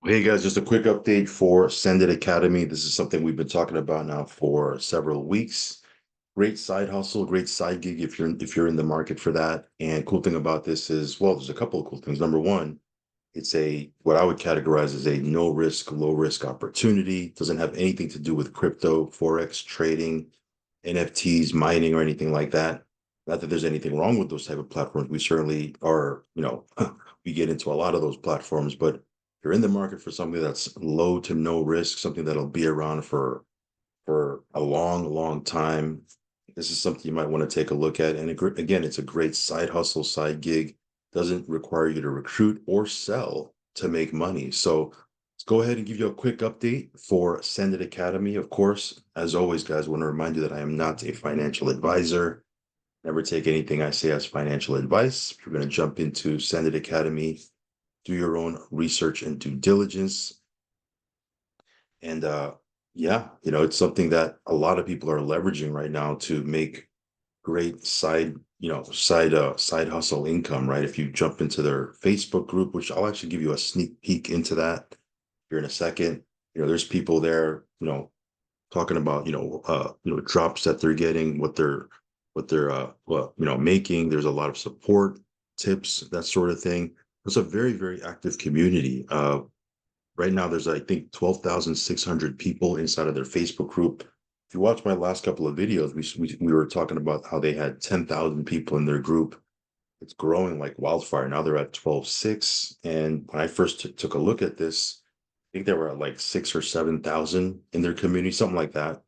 Hey guys, just a quick update for Send It Academy. This is something we've been talking about now for several weeks. Great side hustle, great side gig if you're in the market for that. And cool thing about this is, well, there's a couple of cool things. Number one, it's a what I would categorize as a no risk, low risk opportunity. Doesn't have anything to do with crypto, forex trading, NFTs, mining, or anything like that. Not that there's anything wrong with those type of platforms. We certainly are, we get into a lot of those platforms, but if you're in the market for something that's low to no risk, something that'll be around for a long, long time. This is something you might want to take a look at. And again, it's a great side hustle, side gig. Doesn't require you to recruit or sell to make money. So let's go ahead and give you a quick update for Send It Academy. Of course, as always, guys, I want to remind you that I am not a financial advisor. Never take anything I say as financial advice. If you're going to jump into Send It Academy, do your own research and due diligence. And yeah, it's something that a lot of people are leveraging right now to make great side hustle income, right? If you jump into their Facebook group, which I'll actually give you a sneak peek into that here in a second. There's people there, talking about, drops that they're getting, what they're making. There's a lot of support, tips, that sort of thing. It's a very, very active community. Right now, there's, I think, 12,600 people inside of their Facebook group. If you watch my last couple of videos, we were talking about how they had 10,000 people in their group. It's growing like wildfire. Now they're at 12.6. And when I first took a look at this, I think they were at like 6 or 7,000 in their community, something like that.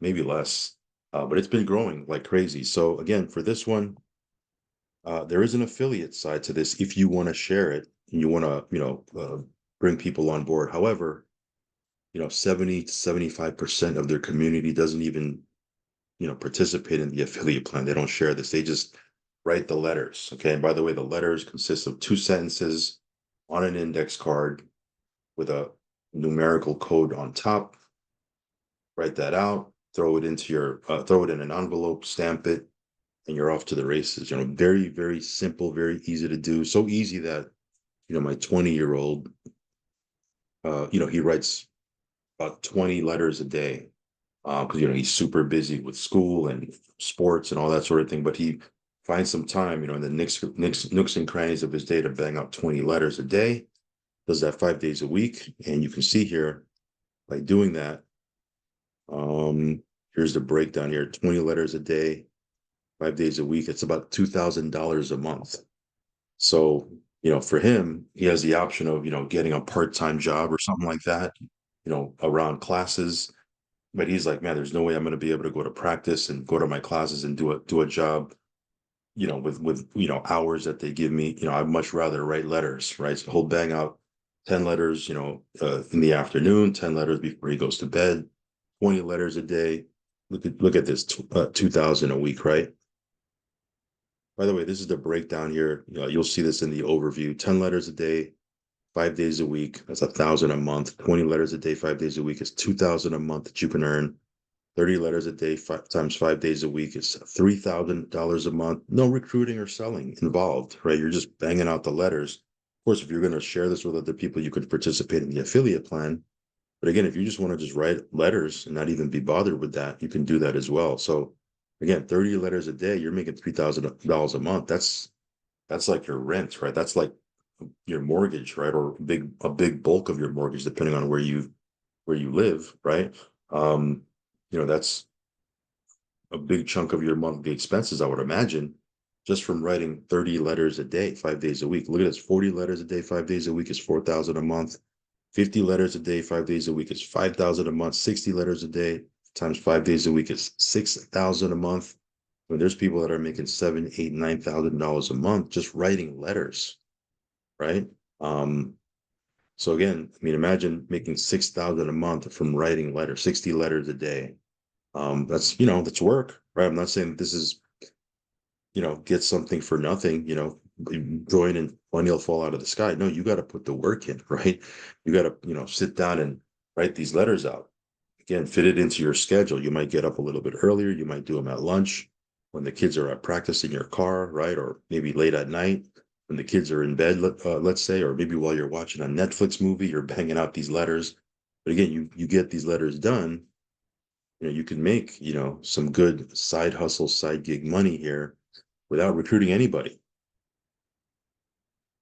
Maybe less. But it's been growing like crazy. So again, for this one, there is an affiliate side to this if you want to share it and you want to, bring people on board. However, 70 to 75% of their community doesn't even, participate in the affiliate plan. They don't share this. They just write the letters. Okay. And by the way, the letters consist of two sentences on an index card with a numerical code on top. Write that out, throw it in an envelope, stamp it, and you're off to the races. Very, very simple, very easy to do. So easy that, my 20-year-old, he writes about 20 letters a day because he's super busy with school and sports and all that sort of thing. But he finds some time, in the nooks and crannies of his day to bang out 20 letters a day. Does that 5 days a week, and you can see here by doing that. Here's the breakdown here: 20 letters a day, 5 days a week. It's about $2,000 a month. So, for him, he has the option of, getting a part-time job or something like that, around classes. But he's like, man, there's no way I'm going to be able to go to practice and go to my classes and do a job, with hours that they give me. I'd much rather write letters, right? So he'll bang out 10 letters, in the afternoon, 10 letters before he goes to bed, 20 letters a day. Look at this, 2,000 a week, right? By the way, this is the breakdown here. You'll see this in the overview. 10 letters a day, 5 days a week. That's 1,000 a month. 20 letters a day, 5 days a week is 2,000 a month that you can earn. 30 letters a day, times 5 days a week is $3,000 a month. No recruiting or selling involved, right? You're just banging out the letters. Of course, if you're going to share this with other people, you could participate in the affiliate plan. But again, if you just want to just write letters and not even be bothered with that, you can do that as well. So again, 30 letters a day, you're making $3,000 a month. That's like your rent, right? That's like your mortgage, right? Or a big bulk of your mortgage, depending on where you live, right? That's a big chunk of your monthly expenses, I would imagine, just from writing 30 letters a day, 5 days a week. Look at this: 40 letters a day, 5 days a week is 4,000 a month. 50 letters a day, 5 days a week is 5,000 a month. 60 letters a day times 5 days a week is 6,000 a month. When there's people that are making seven, eight, $9,000 a month just writing letters, right? Um, so again, I mean, imagine making 6,000 a month from writing letters, 60 letters a day. That's work, right? I'm not saying this is, get something for nothing, join and money will fall out of the sky. No, you got to put the work in, right? You got to, sit down and write these letters out. Again, fit it into your schedule. You might get up a little bit earlier. You might do them at lunch when the kids are at practice in your car, right? Or maybe late at night. when the kids are in bed, let's say, or maybe while you're watching a Netflix movie, you're banging out these letters. But again, you get these letters done, you can make, some good side hustle, side gig money here without recruiting anybody.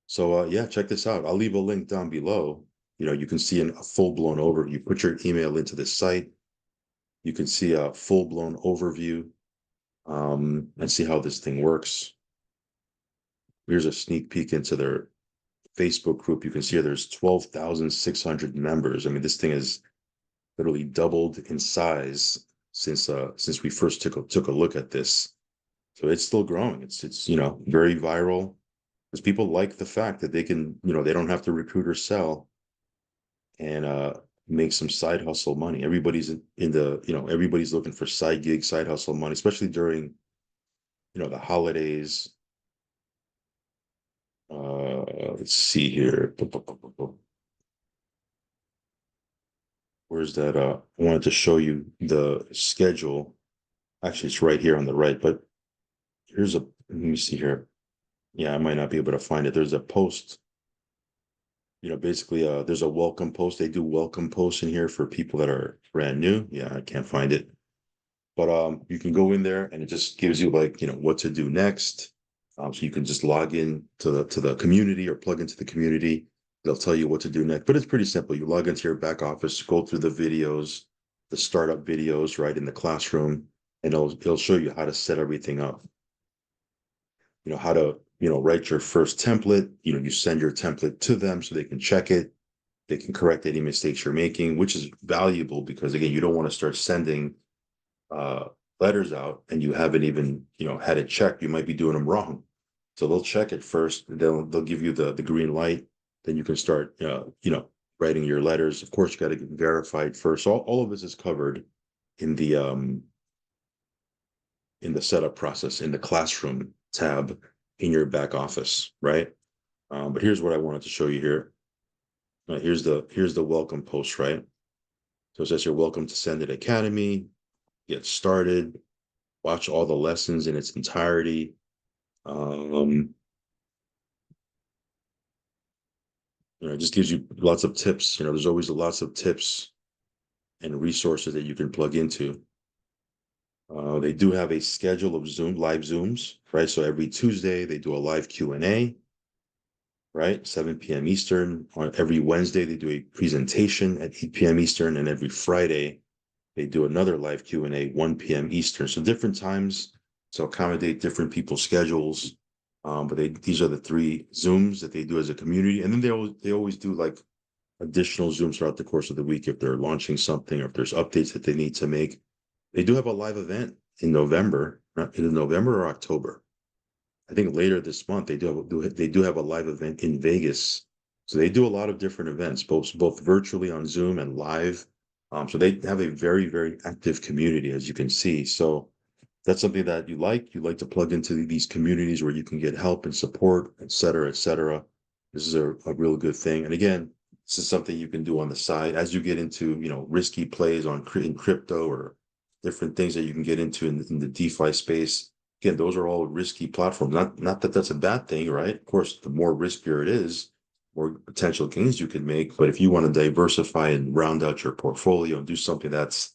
So yeah, check this out. I'll leave a link down below. You can see a full-blown overview. Put your email into the site. You can see a full-blown overview, and see how this thing works. Here's a sneak peek into their Facebook group. You can see there's 12,600 members. I mean, this thing has literally doubled in size since we first took a look at this. So it's still growing. It's very viral because people like the fact that they can, they don't have to recruit or sell and make some side hustle money. Everybody's everybody's looking for side gig, side hustle money, especially during, the holidays. Let's see here. Where's that? I wanted to show you the schedule. Actually, it's right here on the right, but let me see here. Yeah, I might not be able to find it. There's a post, basically, there's a welcome post. They do welcome posts in here for people that are brand new. Yeah, I can't find it. But you can go in there and it just gives you like, what to do next. So you can just log in to the community or plug into the community. They'll tell you what to do next. But it's pretty simple. You log into your back office, go through the videos, the startup videos, right, in the classroom, and it'll show you how to set everything up. How to, write your first template. You send your template to them so they can check it. They can correct any mistakes you're making, which is valuable because again, you don't want to start sending uh, letters out and you haven't even, had it checked. You might be doing them wrong. So they'll check it first. They'll give you the green light. Then you can start, writing your letters. Of course, you got to get verified first. All of this is covered in the setup process in the classroom tab in your back office, right? But here's what I wanted to show you here. Here's the welcome post, right? So it says you're welcome to Send It Academy. Get started. Watch all the lessons in its entirety. It just gives you lots of tips. There's always lots of tips and resources that you can plug into. They do have a schedule of live Zooms, right? So every Tuesday they do a live Q&A, right? 7 p.m. Eastern. On every Wednesday they do a presentation at 8 p.m. Eastern, and every Friday they do another live Q&A 1 p.m. Eastern. So different times to accommodate different people's schedules. But these are the 3 Zooms that they do as a community, and then they always do like additional Zooms throughout the course of the week if they're launching something or if there's updates that they need to make. They do have a live event in November, in November or October. I think later this month they do have a live event in Vegas. So they do a lot of different events, both virtually on Zoom and live. So they have a very, very active community, as you can see. So that's something that you like. You like to plug into these communities where you can get help and support, et cetera, et cetera. This is a real good thing. And again, this is something you can do on the side as you get into, risky plays in crypto or different things that you can get into in the DeFi space. Again, those are all risky platforms. Not that that's a bad thing, right? Of course, the more riskier it is, more potential gains you can make. But if you want to diversify and round out your portfolio and do something that's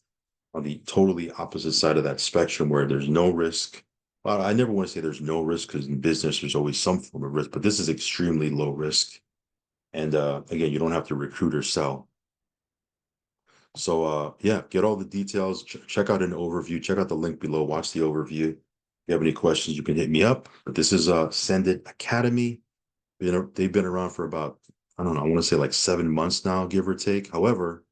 on the totally opposite side of that spectrum where there's no risk. Well, I never want to say there's no risk because in business there's always some form of risk, but this is extremely low risk. And again, you don't have to recruit or sell. So yeah, get all the details. Check out an overview. Check out the link below. Watch the overview. If you have any questions, you can hit me up. But this is Send It Academy. They've been around for about, I don't know, I want to say like 7 months now, give or take. However,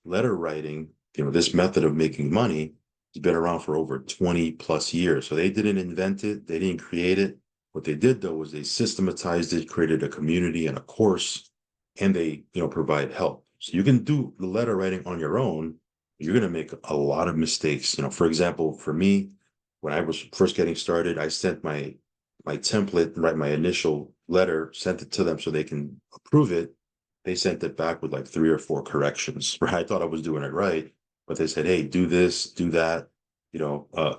letter writing, this method of making money has been around for over 20 plus years. So they didn't invent it. They didn't create it. What they did though was they systematized it, created a community and a course, and they, provide help. So you can do the letter writing on your own. You're going to make a lot of mistakes. For example, for me, when I was first getting started, I sent my template, right, my initial letter, sent it to them so they can approve it. They sent it back with like 3 or 4 corrections, right? I thought I was doing it right, but they said, hey, do this, do that, you know, uh,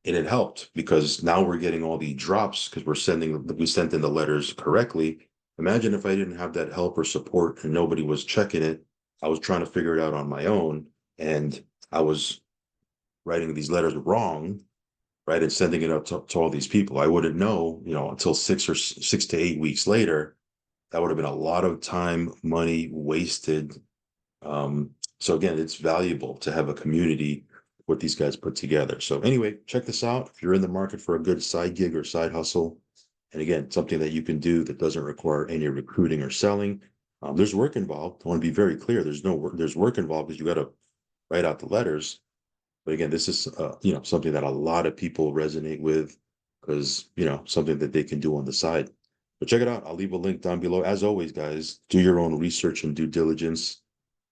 And it helped because now we're getting all the drops because we sent in the letters correctly. Imagine if I didn't have that help or support and nobody was checking it. I was trying to figure it out on my own, and I was writing these letters wrong, right, and sending it out to all these people. I wouldn't know, until 6 to 8 weeks later. That would have been a lot of time, money wasted. So again, it's valuable to have a community, what these guys put together. So anyway, check this out. If you're in the market for a good side gig or side hustle, and again, something that you can do that doesn't require any recruiting or selling, there's work involved. I want to be very clear. There's no work. There's work involved because you got to write out the letters. But again, this is something that a lot of people resonate with because something that they can do on the side. But check it out. I'll leave a link down below. As always, guys, do your own research and due diligence.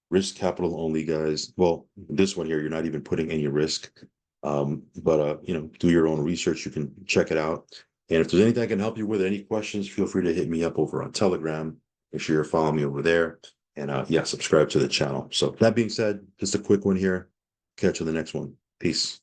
Risk capital only, guys. Well, this one here, you're not even putting any risk. But do your own research. You can check it out. And if there's anything I can help you with, any questions, feel free to hit me up over on Telegram. Make sure you're following me over there. And yeah, subscribe to the channel. So that being said, just a quick one here. Catch you on the next one. Peace.